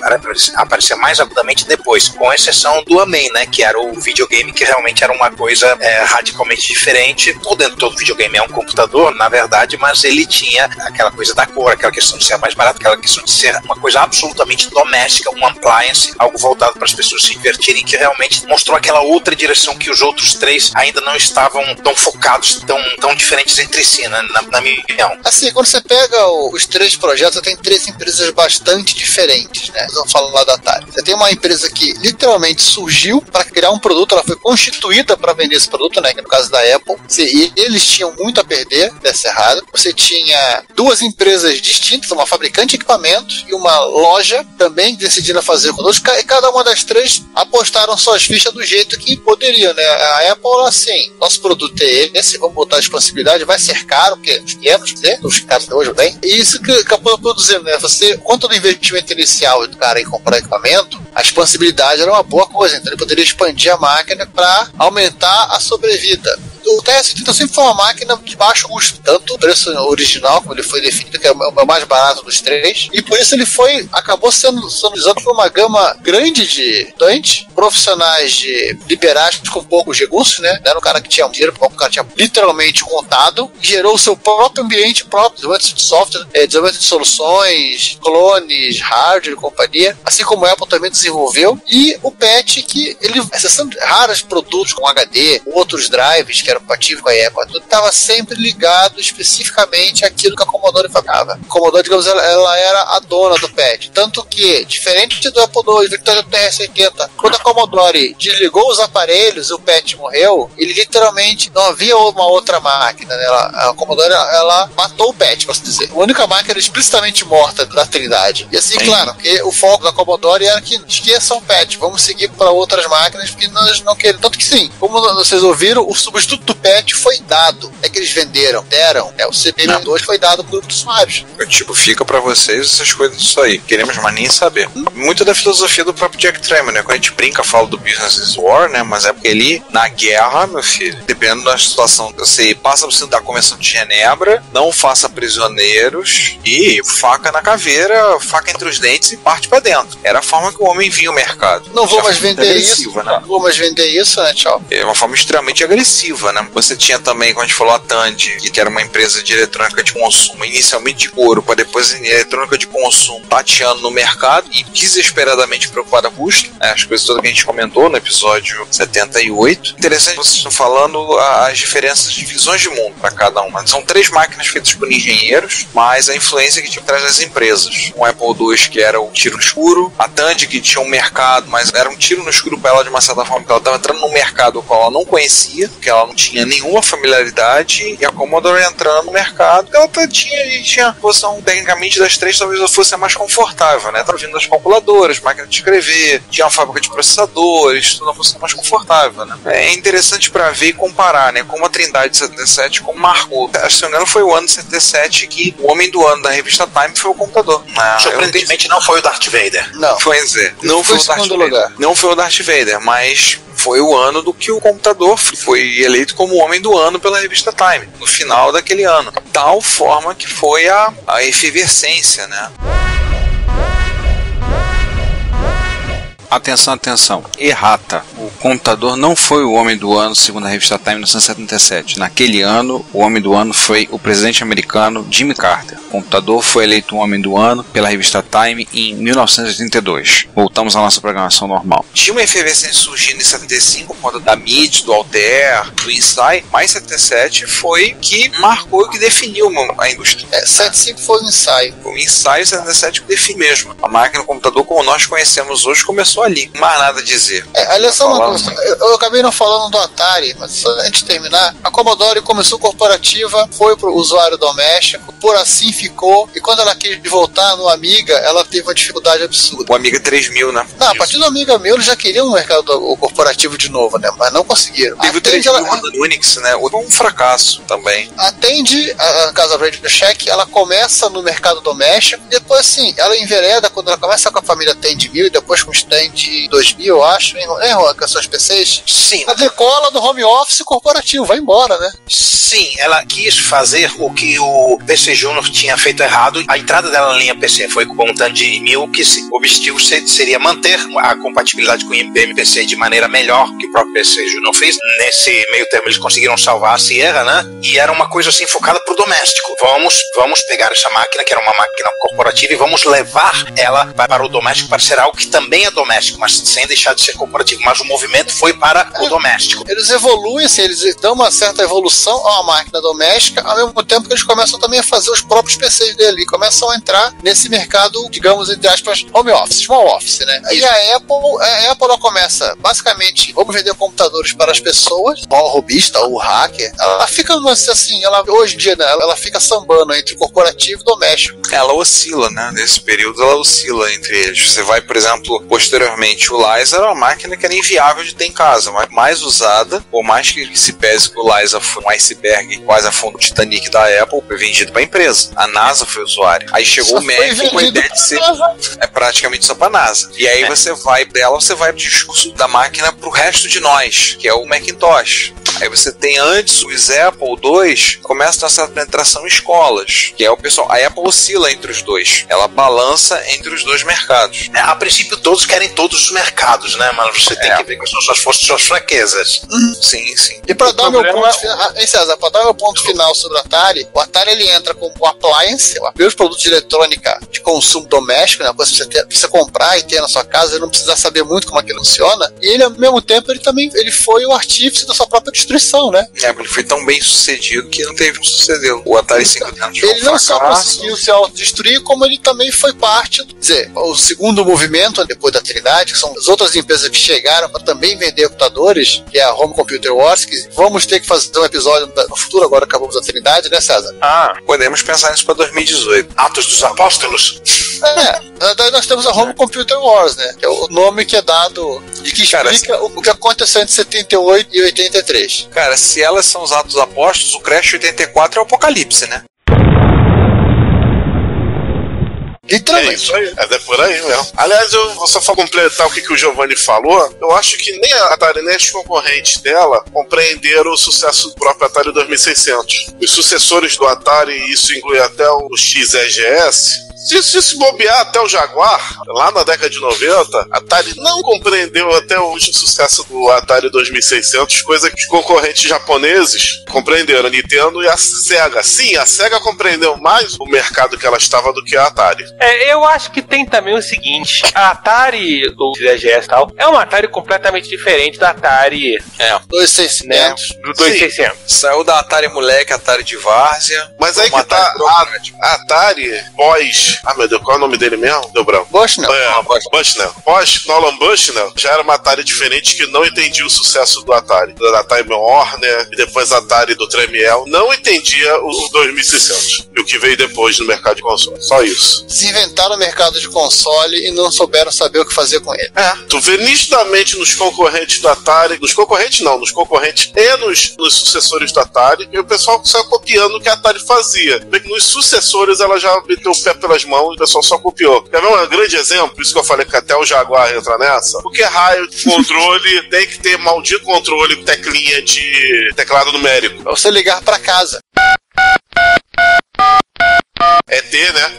aparecer mais agudamente depois, com exceção do Amém, né, que era o videogame, que realmente era uma coisa radicalmente diferente. Todo videogame é um computador, na verdade, mas ele tinha aquela coisa da cor, aquela questão de ser mais barato, aquela questão de ser uma coisa absolutamente doméstica, um appliance, algo voltado para as pessoas se divertirem, que realmente mostrou aquela outra direção que os outros 3 ainda não estavam tão focados, tão diferentes entre si, né, na minha opinião. Assim, quando você pega os 3 projetos, você tem 3 empresas bastante diferentes, né? Vamos falar lá da Atari. Você tem uma empresa que literalmente surgiu para criar um produto, ela foi constituída para vender esse produto, né? Que no caso da Apple, e eles tinham muito a perder dessa errada. Você tinha 2 empresas distintas, uma fabricante de equipamentos e uma loja também decidindo fazer produtos, e cada uma das 3 apostaram suas fichas do jeito que poderiam, né? A Apple, assim, nosso produto é esse, vamos botar a expansibilidade, vai ser caro, porque os pequenos, né? Os caros hoje bem. E isso que acabou produzindo, né? Você, quanto do investimento inicial do cara em comprar equipamento, a expansibilidade era uma boa coisa, então ele poderia expandir a máquina para aumentar a sobrevida. O TRS-80 sempre foi uma máquina de baixo custo, tanto o preço original, como ele foi definido, que é o mais barato dos 3, e por isso ele acabou sendo usado por uma gama grande de estudantes, profissionais liberais com poucos recursos, né? Era um cara que tinha dinheiro, o cara tinha literalmente contado, gerou o seu próprio ambiente próprio, desenvolvimento de software, desenvolvimento de soluções, clones, hardware e companhia, assim como a Apple também desenvolveu, e o PET, que ele, exceção raros produtos com HD, outros drives que eram compatíveis com a Apple, tudo estava sempre ligado especificamente àquilo que a Commodore fabricava. A Commodore, digamos, ela era a dona do PET, tanto que, diferente do Apple II, do TRS-80, quando a Commodore desligou os aparelhos, o PET morreu, ele literalmente não havia uma outra máquina, né? A Commodore, ela matou o PET, posso dizer. A única máquina explicitamente morta da Trindade. E assim, claro, porque o foco da Commodore era que esqueçam o PET, vamos seguir para outras máquinas, porque nós não queremos. Tanto que sim, como vocês ouviram, o substituto do PET foi dado. É que eles deram. O CP2 foi dado por usuários. Tipo, fica pra vocês essas coisas disso aí. Queremos mais nem saber. Muito da filosofia do próprio Jack Tramiel, né? Quando a gente brinca, fala do Business is War, né? Mas é porque ele, na guerra, meu filho, dependendo da situação, você passa por cima da Convenção de Genebra, não faça prisioneiros e faca na caveira, faca entre os dentes e parte pra dentro. Era a forma que o homem via o mercado. Não vou mais vender isso, né? Não vou mais vender isso, né? Tchau. É uma forma extremamente agressiva, né? Você tinha também, quando a gente falou, a Tandy, que era uma empresa de eletrônica de consumo, inicialmente de couro, para depois em eletrônica de consumo, tateando no mercado e desesperadamente preocupada com custo, né? As coisas todas que a gente comentou no episódio 78. Interessante, vocês estão falando as diferenças de visões de mundo para cada uma. São 3 máquinas feitas por engenheiros, mas a influência que tinha atrás das empresas. Um Apple II, que era o tiro no escuro, a Tandy, que tinha um mercado, mas era um tiro no escuro para ela de uma certa forma, porque ela estava entrando num mercado o qual ela não conhecia, que ela não tinha nenhuma familiaridade, e a Commodore entrando no mercado, que ela tinha a posição, tecnicamente, das 3, talvez ela fosse a mais confortável, né? Tava vindo das calculadoras, máquina de escrever, tinha uma fábrica de processadores, tudo uma posição mais confortável, né? É interessante para ver e comparar, né? Como a Trindade de 77, como marcou. Acho que, se não me engano, foi o ano de 77 que o homem do ano da revista Time foi o computador. Surpreendentemente não foi o Darth Vader. Não. Não foi o Darth Vader. Não foi o Darth Vader, mas foi o ano do que o computador foi eleito como o homem do ano pela revista Time, no final daquele ano. Tal forma que foi a efervescência, né? Atenção. Errata. O computador não foi o homem do ano, segundo a revista Time, em 1977. Naquele ano, o homem do ano foi o presidente americano Jimmy Carter. O computador foi eleito o homem do ano pela revista Time em 1982. Voltamos à nossa programação normal. Tinha uma efervescência surgindo em 75 por conta da MIDI, do Altair, do Insight, mas 77 foi que marcou e que definiu a indústria. 75 foi o Insight. O Insight 77 que define mesmo. A máquina, o computador como nós conhecemos hoje, começou ali. Mais nada a dizer. Aliás, eu acabei não falando do Atari, mas só antes de terminar, a Commodore começou corporativa, foi pro usuário doméstico, por assim ficou, e quando ela quis voltar no Amiga, ela teve uma dificuldade absurda. O Amiga 3000, né? Não, a partir do Amiga 1000 eles já queriam no mercado corporativo de novo, né? Mas não conseguiram. Teve o 3000 do Unix, né? Foi um fracasso também. A Tandy, a casa Radio Shack, ela começa no mercado doméstico, depois assim, ela envereda quando ela começa com a família Tandy 1000 e depois com o Stand 2000, eu acho, com as suas PCs. Sim. A decola do home office corporativo, vai embora, né? Sim, ela quis fazer o que o PC Junior tinha feito errado. A entrada dela na linha PC foi com o Tandy 1000, que o objetivo seria manter a compatibilidade com o IBM PC de maneira melhor que o próprio PC Junior fez. Nesse meio termo eles conseguiram salvar a Sierra, né? E era uma coisa assim focada pro doméstico. Vamos pegar essa máquina, que era uma máquina corporativa, e vamos levar ela para o doméstico para ser algo que também é doméstico, mas sem deixar de ser corporativo. Mas o movimento foi para o doméstico. Eles evoluem, assim, eles dão uma certa evolução a uma máquina doméstica, ao mesmo tempo que eles começam também a fazer os próprios PCs dele, e começam a entrar nesse mercado, digamos, entre aspas, home office, small office, né? E a Apple ela começa, basicamente, vamos vender computadores para as pessoas, ou robista, ou hacker. Ela fica, assim, hoje em dia, né, ela fica sambando entre corporativo e doméstico. Ela oscila, né? Nesse período ela oscila entre eles. Você vai, por exemplo, posteriormente, o Liza era uma máquina que era inviável de ter em casa, mas mais usada, por mais que se pese que o Liza foi um iceberg quase a fundo do Titanic da Apple, foi vendido para a empresa. A NASA foi usuário. Aí chegou o Mac com a ideia de ser praticamente só para a NASA. E aí você vai pro discurso da máquina pro resto de nós, que é o Macintosh. Aí você tem antes os Apple II, começa a ter essa penetração em escolas, que é o pessoal. A Apple oscila entre os dois. Ela balança entre os dois mercados. A princípio todos querem todos os mercados, né? Mas você tem que ver quais são suas forças e suas fraquezas. Sim. E para dar meu ponto final, César, para dar meu ponto final sobre o Atari ele entra como o appliance, o primeiro produto de eletrônica de consumo doméstico, né? Você precisa comprar e ter na sua casa, ele não precisa saber muito como aquilo funciona. E ele, ao mesmo tempo, ele foi o artífice da sua própria distribuição. destruição, né? Porque ele foi tão bem sucedido que não teve que suceder o Atari 500. Ele não só conseguiu se autodestruir, como ele também foi parte, quer dizer, o segundo movimento depois da Trindade, que são as outras empresas que chegaram para também vender computadores, que é a Home Computer Wars, que vamos ter que fazer um episódio no futuro, agora acabamos a Trindade, né, César? Podemos pensar nisso para 2018. Atos dos Apóstolos. Nós temos a Home Computer Wars, né? Que é o nome que é dado de que explica o que aconteceu entre 78 e 83. Cara, se elas são os Atos Apóstolos, o Crash 84 é o Apocalipse, né? Literalmente. É isso aí, é por aí mesmo. Aliás, eu vou só completar o que o Giovanni falou. Eu acho que nem a Atari nem os concorrentes dela compreenderam o sucesso do próprio Atari 2600. Os sucessores do Atari, isso inclui até o XEGS. Se bobear até o Jaguar, lá na década de 90, a Atari não compreendeu até hoje o sucesso do Atari 2600, coisa que os concorrentes japoneses compreenderam, a Nintendo e a Sega. Sim, a Sega compreendeu mais o mercado que ela estava do que a Atari. Eu acho que tem também o seguinte, a Atari do CGS e tal, é uma Atari completamente diferente da Atari 2600, né, do 2600. Saiu da Atari moleque, Atari de várzea. Mas aí que tá, a Atari pós... meu Deus, qual é o nome dele mesmo? Deu branco. Bushnell. Bushnell. Pós Nolan Bushnell, já era uma Atari diferente que não entendia o sucesso do Atari. Da Time Warner e depois a Atari do Tremiel. Não entendia o 2600. E o que veio depois no mercado de console. Só isso. Se inventaram o mercado de console e não souberam saber o que fazer com ele. Tu vê nitidamente nos concorrentes do Atari, nos concorrentes e nos sucessores do Atari, e o pessoal saiu copiando o que a Atari fazia. Nos sucessores ela já meteu o pé pelas mãos e o pessoal só copiou. Quer ver um grande exemplo? Isso que eu falei que até o Jaguar entra nessa. Porque raio de controle tem que ter maldito controle com teclinha de teclado numérico. Pra você ligar pra casa. ET, né?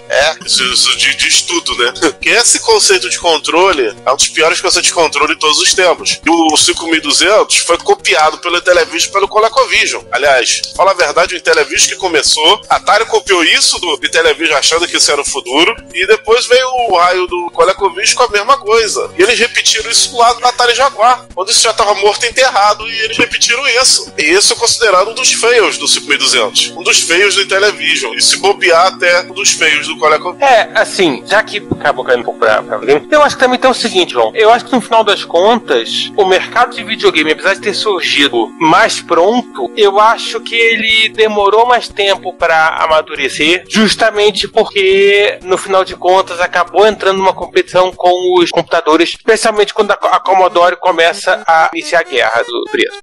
Isso de tudo, né? Porque esse conceito de controle é um dos piores conceitos de controle de todos os tempos. E o 5200 foi copiado pelo Intellivision e pelo ColecoVision. Aliás, fala a verdade, o Intellivision que começou, a Atari copiou isso do Intellivision achando que isso era o futuro, e depois veio o raio do ColecoVision com a mesma coisa. E eles repetiram isso lá do Atari Jaguar, quando isso já estava morto e enterrado, e eles repetiram isso. E isso é considerado um dos fails do 5200. Um dos fails do Intellivision. E se bobear até um dos feios do ColecoVision. Assim, já que acabou caindo um pouco pra videogame, eu acho que também tem o seguinte, João. Eu acho que no final das contas, o mercado de videogame, apesar de ter surgido mais pronto, eu acho que ele demorou mais tempo pra amadurecer, justamente porque, no final de contas, acabou entrando numa competição com os computadores, especialmente quando a Commodore começa a iniciar a guerra do preço.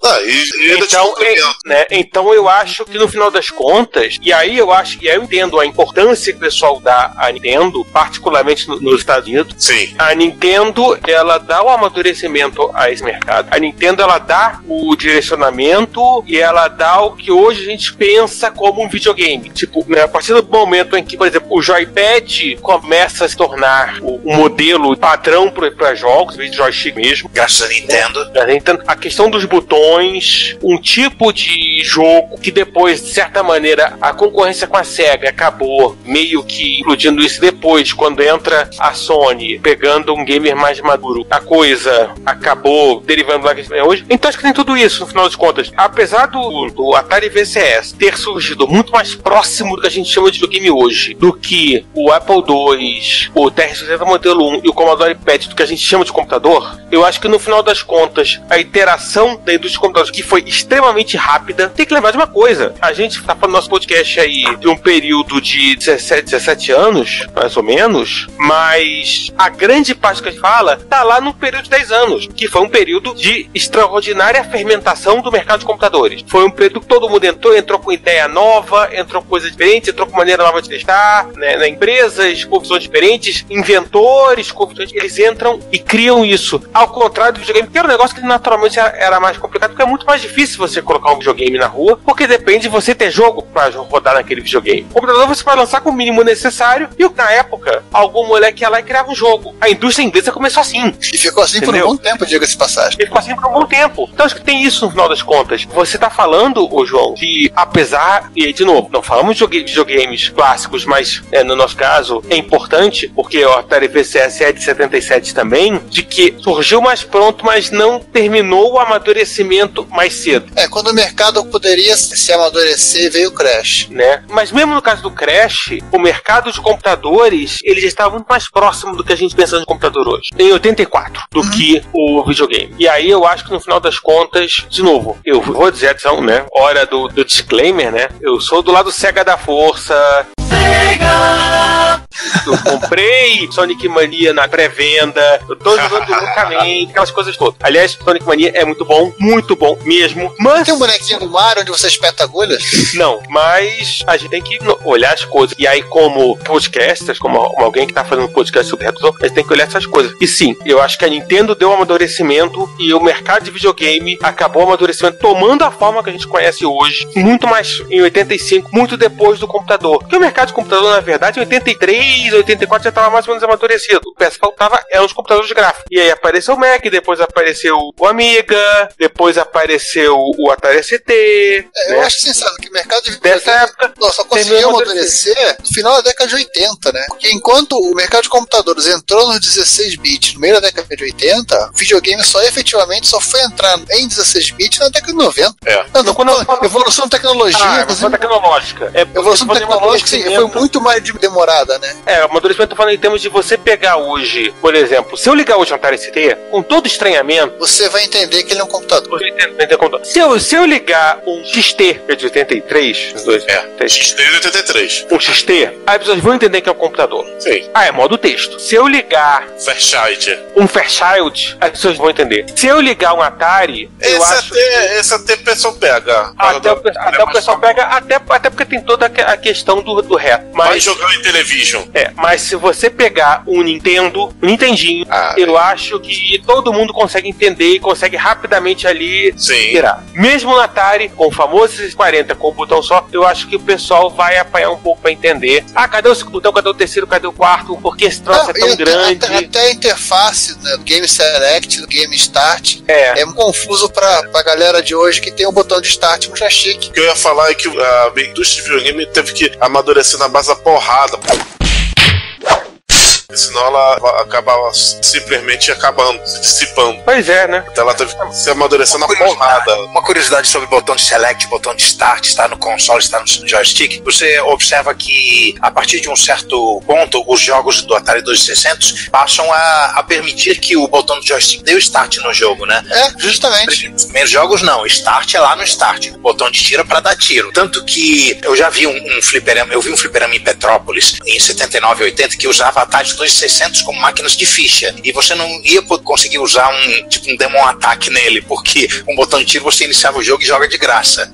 Então eu acho que no final das contas, e aí eu entendo a importância que o pessoal dá à Nintendo, particularmente nos Estados Unidos. Sim. A Nintendo, ela dá o amadurecimento a esse mercado. A Nintendo, ela dá o direcionamento e ela dá o que hoje a gente pensa como um videogame. Tipo, né, a partir do momento em que, por exemplo, o joypad começa a se tornar um modelo padrão para jogos, em vez de joystick mesmo. Graças a Nintendo. A questão dos botões, um tipo de jogo que depois, de certa maneira, a concorrência com a Sega acabou meio que explodindo isso depois, quando entra a Sony pegando um gamer mais maduro. A coisa acabou derivando lá que é hoje. Então acho que tem tudo isso, no final das contas. Apesar do Atari VCS ter surgido muito mais próximo do que a gente chama de videogame hoje, do que o Apple II, o TR-60 modelo 1 e o Commodore PET, do que a gente chama de computador, eu acho que no final das contas, a iteração da indústria de computadores, que foi extremamente rápida, tem que lembrar de uma coisa. A gente tá falando no nosso podcast aí de um período de 17 anos, mais ou menos, mas a grande parte que a gente fala tá lá no período de 10 anos, que foi um período de extraordinária fermentação do mercado de computadores. Foi um período que todo mundo entrou com ideia nova, entrou com coisa diferente, entrou com maneira nova de testar, né, empresas com visões diferentes, inventores com visões, eles entram e criam isso. Ao contrário do videogame, que era um negócio que naturalmente era mais complicado, porque é muito mais difícil você colocar um videogame na rua, porque depende de você ter jogo pra rodar naquele videogame. O computador você você vai lançar com o mínimo necessário. E na época, algum moleque ia lá e criava um jogo. A indústria inglesa começou assim. E ficou assim por um bom tempo, diga-se passagem. E ficou assim por um bom tempo. Então acho que tem isso no final das contas. Você tá falando, ô João, que apesar, e de novo, não falamos de videogames clássicos, mas no nosso caso é importante, porque o Atari VCS é de 77 também, de que surgiu mais pronto, mas não terminou o amadurecimento mais cedo. Quando o mercado poderia se amadurecer, veio o Crash. Né? Mas mesmo no caso do Crash, o mercado de computadores, ele já estava muito mais próximo do que a gente pensa no computador hoje. Em 84, do que o videogame. E aí eu acho que no final das contas, de novo, eu vou dizer, né? Hora do disclaimer, né? Eu sou do lado Sega da força. Sega! Eu comprei Sonic Mania na pré-venda, eu tô jogando loucamente, aquelas coisas todas. Aliás, Sonic Mania é muito bom mesmo, mas... Tem um bonequinho do Mario onde você espeta agulhas? Não, mas a gente tem que olhar as coisas. E aí, como podcasters, como alguém que tá fazendo um podcast sobre redução, a gente tem que olhar essas coisas. E sim, eu acho que a Nintendo deu um amadurecimento e o mercado de videogame acabou o amadurecimento tomando a forma que a gente conhece hoje, muito mais em 85, muito depois do computador. Porque o mercado de computador, na verdade, em 83, 84 já estava mais ou menos amadurecido. O que faltava eram os computadores gráficos. E aí apareceu o Mac, depois apareceu o Amiga, depois apareceu o Atari ST. Né? Eu acho sensato que o mercado de videogame dessa época só conseguiu amadurecer no final da década de 80, né? Porque enquanto o mercado de computadores entrou nos 16 bits no meio da década de 80, o videogame efetivamente só foi entrar em 16 bits na década de 90. Evolução de tecnologia. Evolução tecnológica. Evolução tecnológica foi muito mais demorada, né? O amadurecimento, tô falando em termos de você pegar hoje, por exemplo, se eu ligar hoje um Atari ST, com todo estranhamento, você vai entender que ele é um computador. Se eu ligar um XT, que é de 83, XT de 83. Um XT, aí as pessoas vão entender que é um computador. Sim. É modo texto. Se eu ligar um Fairchild, as pessoas vão entender. Se eu ligar um Atari, esse até o pessoal pega. Até o pessoal pega, até porque tem toda a questão do reto. Vai jogar em television. Mas se você pegar um Nintendinho, eu acho que todo mundo consegue entender e consegue rapidamente ali virar. Mesmo no Atari, com o famoso 640 com o botão só, eu acho que o pessoal vai apanhar um pouco pra entender. Cadê o segundo botão, cadê o terceiro, cadê o quarto? Por que esse troço é tão grande? Até a interface, né, do Game Select, do Game Start, é confuso pra galera de hoje que tem um botão de Start no joystick. O que eu ia falar é que a indústria de videogame teve que amadurecer na base da porrada. Senão ela acabava simplesmente se dissipando. Pois é, né? Então ela teve que se amadurecer na porrada. Uma curiosidade sobre o botão de select, botão de start, está no console, está no joystick. Você observa que a partir de um certo ponto, os jogos do Atari 2600 passam a permitir que o botão do joystick dê o start no jogo, né? Justamente. Os primeiros jogos não, start é lá no start. O botão de tiro é para dar tiro. Tanto que eu já vi um fliperama, eu vi um fliperama em Petrópolis, em 79 e 80, que usava Atari 2600 como máquinas de ficha, e você não ia conseguir usar um Demon Attack nele, porque com um botão de tiro você iniciava o jogo e joga de graça.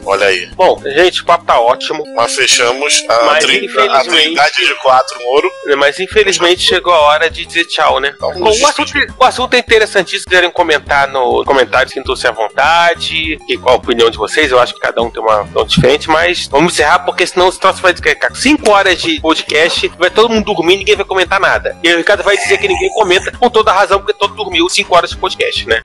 Olha aí. Bom, gente, o papo tá ótimo. Mas fechamos a trindade de 4 no ouro. Mas infelizmente chegou a hora de dizer tchau, né? Então, o assunto é interessantíssimo. Se quiserem comentar no comentário, sintam-se à vontade. E qual a opinião de vocês? Eu acho que cada um tem uma opinião diferente, mas vamos encerrar, porque senão esse troço vai ficar 5 horas de podcast, vai todo mundo dormir, ninguém vai comentar nada. E o Ricardo vai dizer que ninguém comenta, com toda a razão, porque todo dormiu 5 horas de podcast, né?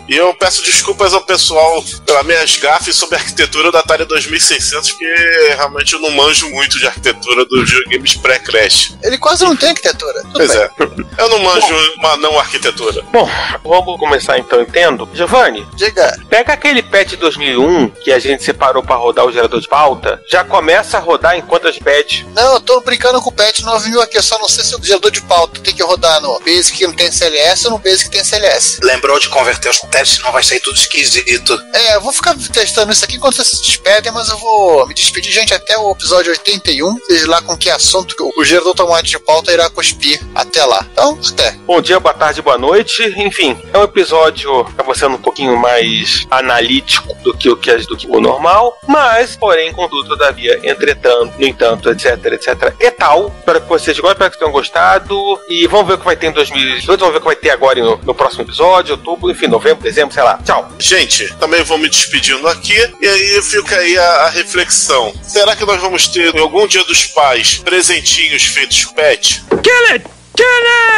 E eu peço desculpas ao pessoal pelas minhas gafes sobre a arquitetura da Atari 2600, porque realmente eu não manjo muito de arquitetura dos videogames pré-Crash. Ele quase não tem arquitetura. Pois é. Eu não manjo uma não arquitetura. Bom, vamos começar então, entendo. Giovanni, diga. Pega aquele patch 2001 que a gente separou pra rodar o gerador de pauta, já começa a rodar enquanto as patch. Não, eu tô brincando com o patch novinho aqui, eu só não sei se o gerador de pauta tem que rodar no Basic que não tem CLS ou no Basic que tem CLS. Lembrou de converter os testes, senão vai sair tudo esquisito. Eu vou ficar testando isso aqui enquanto vocês se despedem, mas eu vou me despedir, gente, até o episódio 81, seja lá com que assunto que o gerador automático de pauta irá cuspir até lá. Então, Então, até. Bom dia, boa tarde, boa noite. Enfim, é um episódio que acaba sendo um pouquinho mais analítico do que o normal, mas, porém, contudo, todavia, entretanto, no entanto, etc, e tal. Espero que vocês gostem, espero que tenham gostado. E vamos ver o que vai ter em 2018, vamos ver o que vai ter agora no próximo episódio, outubro, enfim, novembro, dezembro, sei lá. Tchau. Gente, também vou me despedindo aqui. E aí fica aí a reflexão. Será que nós vamos ter, em algum dia dos pais, presentinhos feitos pet? Kill it! Kill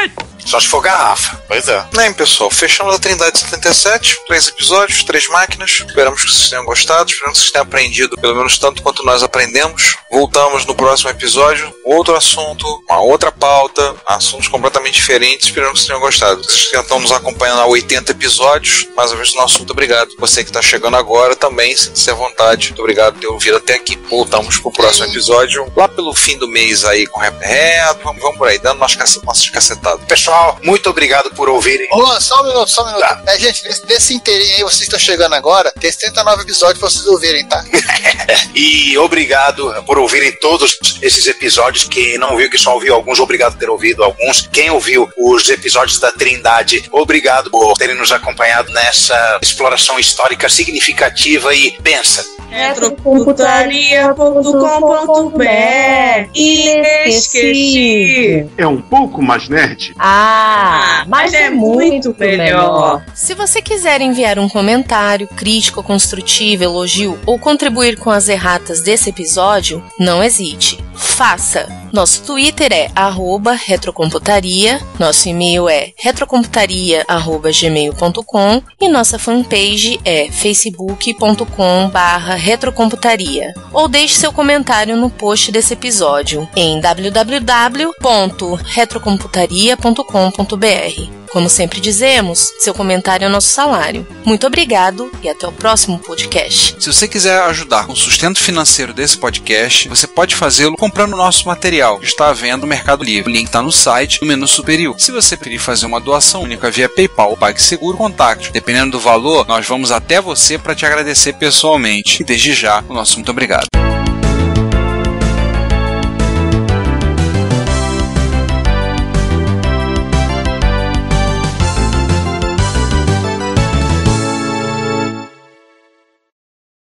it! Só se for garrafa. Pois é. Bem, pessoal, fechamos a Trindade 77, 3 episódios, 3 máquinas. Esperamos que vocês tenham gostado, esperamos que vocês tenham aprendido pelo menos tanto quanto nós aprendemos. Voltamos no próximo episódio, outro assunto, uma outra pauta, assuntos completamente diferentes. Esperamos que vocês tenham gostado. Vocês já estão nos acompanhando há 80 episódios, mais uma vez no assunto, obrigado. Você que está chegando agora também, sinta-se à vontade. Muito obrigado por ter ouvido até aqui. Voltamos pro próximo episódio, lá pelo fim do mês aí, com reto. Vamos por aí, dando umas cacetadas. Pessoal, muito obrigado por ouvirem. Só um minuto. Tá. Gente, desse inteirinho aí, vocês estão chegando agora, tem 79 episódios pra vocês ouvirem, tá? E obrigado por ouvirem todos esses episódios. Quem não viu, que só ouviu alguns, obrigado por ter ouvido alguns. Quem ouviu os episódios da Trindade, obrigado por terem nos acompanhado nessa exploração histórica significativa. E pensa, retrocomputaria.com.br. Esqueci. É um pouco mais nerd. Mas é muito melhor. Se você quiser enviar um comentário, crítico, construtivo, elogio ou contribuir com as erratas desse episódio, não hesite. Faça! Nosso Twitter é @retrocomputaria, nosso e-mail é retrocomputaria@gmail.com e nossa fanpage é facebook.com/retrocomputaria. Ou deixe seu comentário no post desse episódio em www.retrocomputaria.com.br. Como sempre dizemos, seu comentário é nosso salário. Muito obrigado e até o próximo podcast. Se você quiser ajudar com o sustento financeiro desse podcast, você pode fazê-lo comprando o nosso material, que está à venda no Mercado Livre. O link está no site, no menu superior. Se você preferir fazer uma doação única via PayPal ou PagSeguro, contacte. Dependendo do valor, nós vamos até você para te agradecer pessoalmente. E desde já, o nosso muito obrigado.